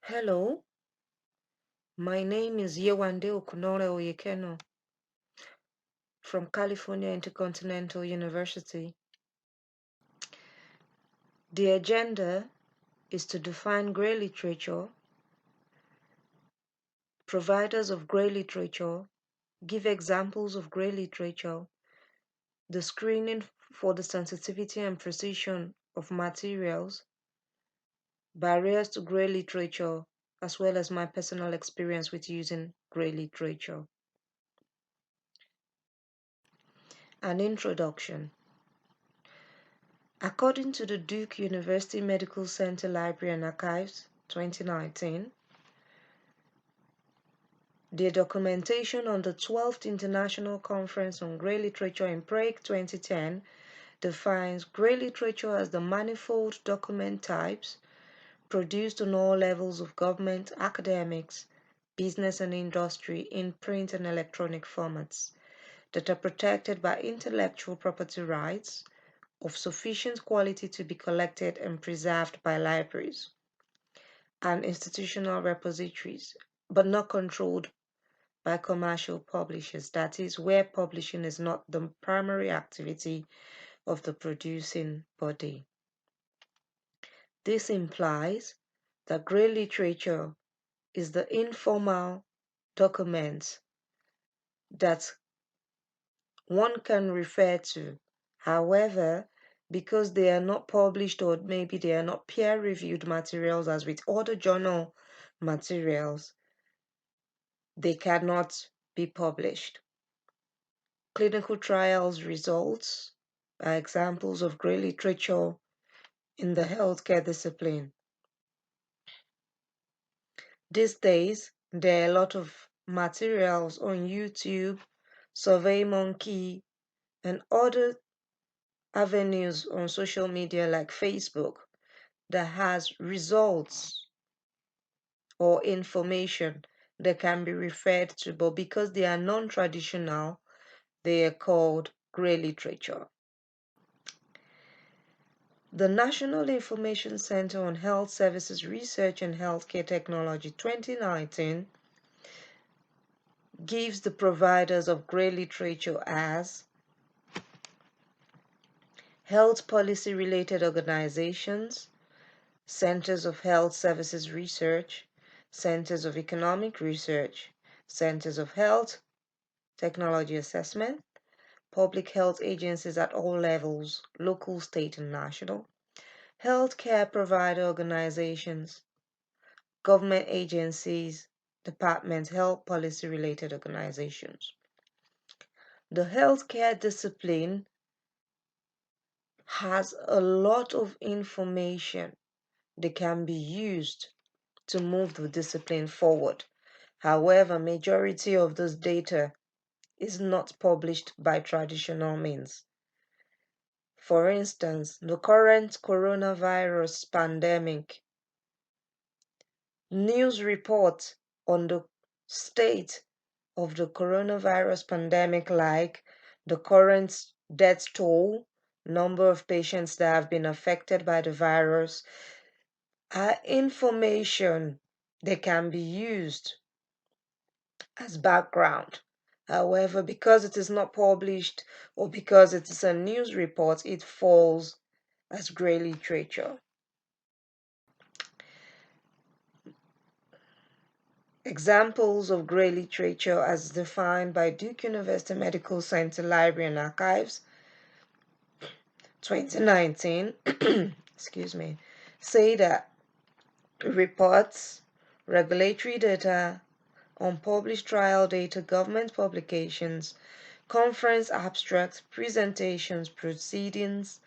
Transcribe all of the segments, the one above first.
Hello, my name is Yewande Okunoren Oyekenu from California Intercontinental University. The agenda is to define grey literature, providers of grey literature, give examples of grey literature, the screening for the sensitivity and precision of materials, barriers to grey literature, as well as my personal experience with using grey literature. An introduction. According to the Duke University Medical Center Library and Archives, 2019, the documentation on the 12th International Conference on Grey Literature in Prague, 2010, defines grey literature as the manifold document types produced on all levels of government, academics, business and industry in print and electronic formats that are protected by intellectual property rights of sufficient quality to be collected and preserved by libraries and institutional repositories, but not controlled by commercial publishers, that is, where publishing is not the primary activity of the producing body. This implies that grey literature is the informal documents that one can refer to. However, because they are not published or maybe they are not peer-reviewed materials as with other journal materials, they cannot be published. Clinical trials results are examples of grey literature in the healthcare discipline. These days, there are a lot of materials on YouTube, SurveyMonkey, and other avenues on social media like Facebook that has results or information that can be referred to, but because they are non-traditional, they are called grey literature. The National Information Center on Health Services Research and Healthcare Technology 2019 gives the providers of grey literature as health policy related organizations, centers of health services research, centers of economic research, centers of health technology assessment, public health agencies at all levels, local, state, and national, healthcare provider organizations, government agencies, departments, health policy related organizations. The healthcare discipline has a lot of information that can be used to move the discipline forward. However, majority of this data is not published by traditional means. For instance, the current coronavirus pandemic, news reports on the state of the coronavirus pandemic, like the current death toll, number of patients that have been affected by the virus, are information that can be used as background. However, because it is not published or because it is a news report, it falls as grey literature. Examples of grey literature as defined by Duke University Medical Center Library and Archives 2019 excuse me, say that reports, regulatory data, unpublished trial data, government publications, conference abstracts, presentations, proceedings,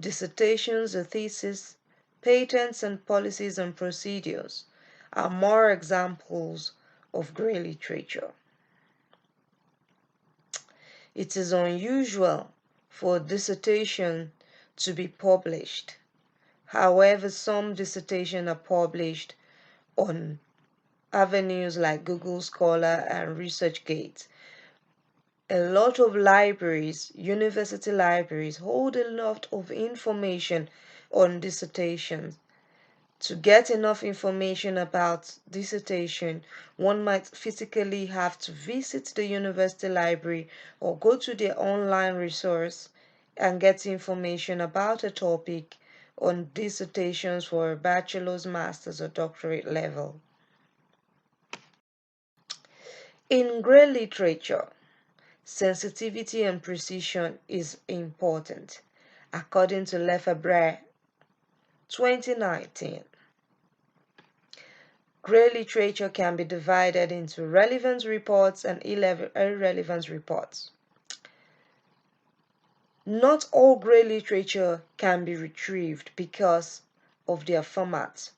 dissertations or theses, patents and policies and procedures are more examples of grey literature. It is unusual for a dissertation to be published. However, some dissertations are published on avenues like Google Scholar and ResearchGate. A lot of libraries, university libraries, hold a lot of information on dissertations. To get enough information about dissertation, one might physically have to visit the university library or go to their online resource and get information about a topic on dissertations for a bachelor's, master's, or doctorate level. In Gray literature, sensitivity and precision is important, according to Lefebvre 2019. Gray literature can be divided into relevant reports and irrelevant reports. Not all gray literature can be retrieved because of their format.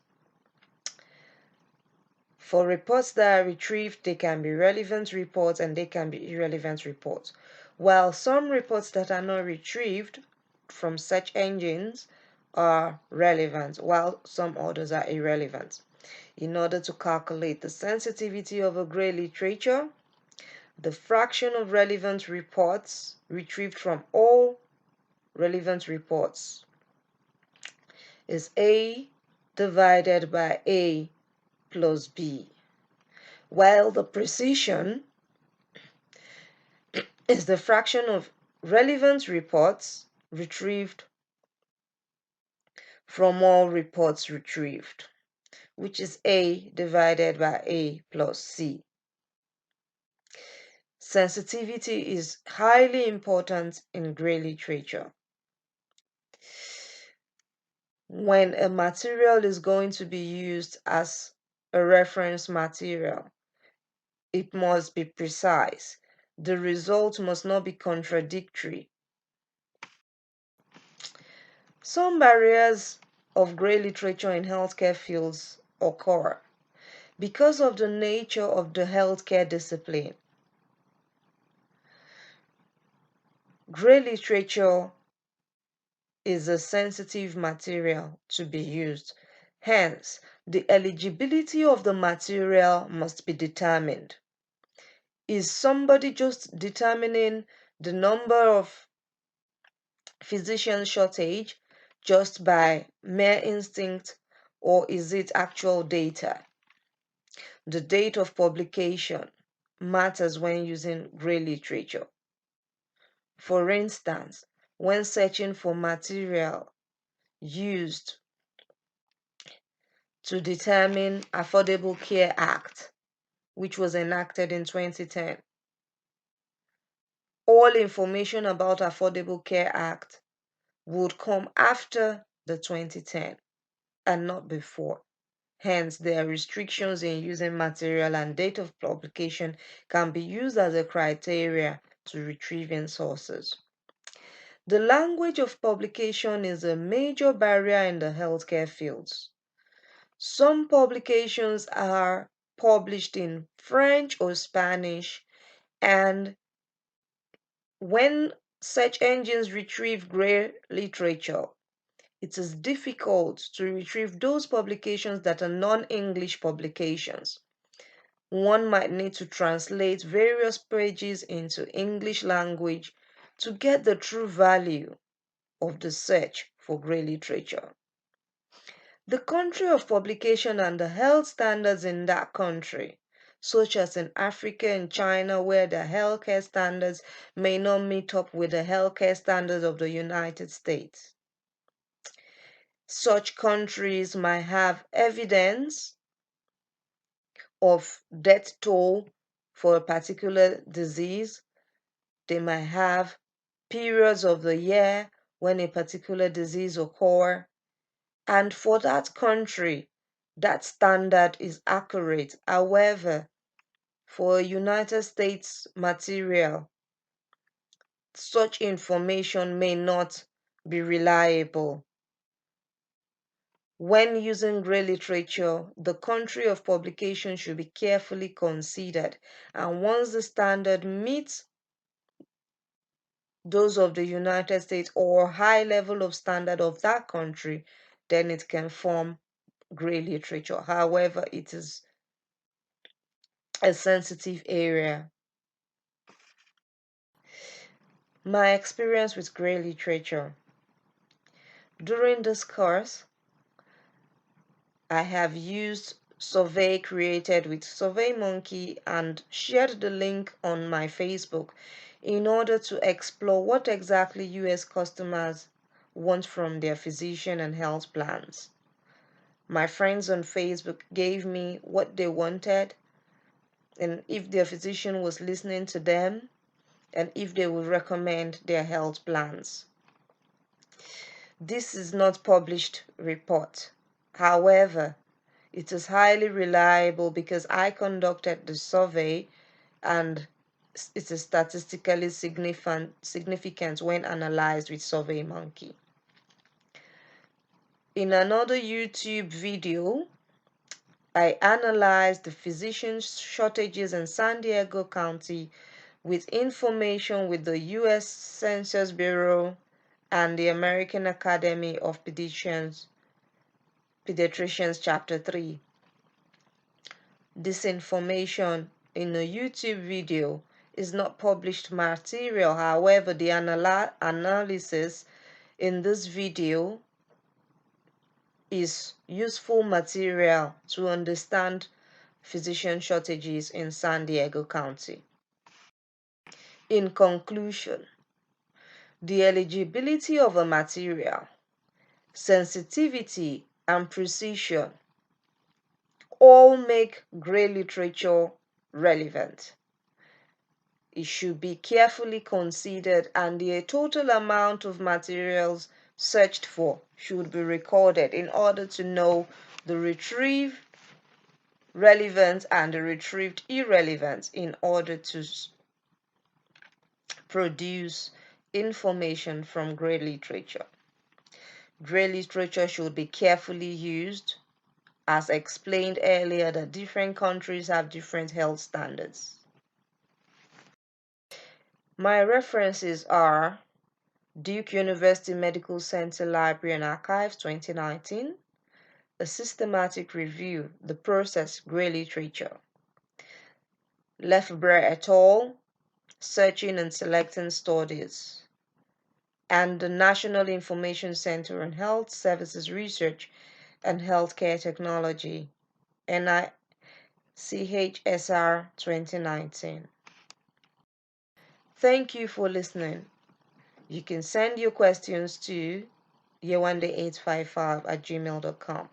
For reports that are retrieved, they can be relevant reports and they can be irrelevant reports. While some reports that are not retrieved from search engines are relevant, while some others are irrelevant. In order to calculate the sensitivity of a gray literature, the fraction of relevant reports retrieved from all relevant reports is A divided by A plus B, while the precision is the fraction of relevant reports retrieved from all reports retrieved, which is A divided by A plus C. Sensitivity is highly important in gray literature. When a material is going to be used as a reference material, it must be precise. The result must not be contradictory. Some barriers of gray literature in healthcare fields occur because of the nature of the healthcare discipline. Gray literature is a sensitive material to be used. Hence, the eligibility of the material must be determined. Is somebody just determining the number of physician shortage just by mere instinct, or is it actual data? The date of publication matters when using gray literature. For instance, when searching for material used to determine Affordable Care Act, which was enacted in 2010, all information about Affordable Care Act would come after the 2010 and not before. Hence, there are restrictions in using material, and date of publication can be used as a criteria to retrieving sources. The language of publication is a major barrier in the healthcare fields. Some publications are published in French or Spanish, and when search engines retrieve gray literature, it is difficult to retrieve those publications that are non-English publications. One might need to translate various pages into English language to get the true value of the search for gray literature. The country of publication and the health standards in that country, such as in Africa and China, where the healthcare standards may not meet up with the healthcare standards of the United States. Such countries might have evidence of death toll for a particular disease. They might have periods of the year when a particular disease occurs. And for that country, that standard is accurate. However, for a United States material, such information may not be reliable. When using gray literature, the country of publication should be carefully considered, and once the standard meets those of the United States or high level of standard of that country, then it can form gray literature. However, it is a sensitive area. My experience with gray literature. During this course, I have used survey created with SurveyMonkey and shared the link on my Facebook in order to explore what exactly US customers want from their physician and health plans. My friends on Facebook gave me what they wanted and if their physician was listening to them and if they would recommend their health plans. This is not published report. However, it is highly reliable because I conducted the survey and it is statistically significant when analyzed with SurveyMonkey. In another YouTube video, I analyzed the physician shortages in San Diego County with information with the U.S. Census Bureau and the American Academy of Pediatricians Chapter 3. This information in a YouTube video is not published material. However, the analysis in this video is useful material to understand physician shortages in San Diego County. In conclusion, the eligibility of a material, sensitivity, and precision all make Gray literature relevant. It should be carefully considered and the total amount of materials searched for should be recorded in order to know the retrieved relevant and the retrieved irrelevant in order to produce information from Gray literature. Gray literature should be carefully used. As explained earlier, that different countries have different health standards. My references are Duke University Medical Center Library and Archives 2019, A Systematic Review, The Process, Gray Literature, Lefebvre et al., Searching and Selecting Studies, and the National Information Center on Health Services Research and Healthcare Technology, NICHSR 2019. Thank you for listening. You can send your questions to yewande855@gmail.com.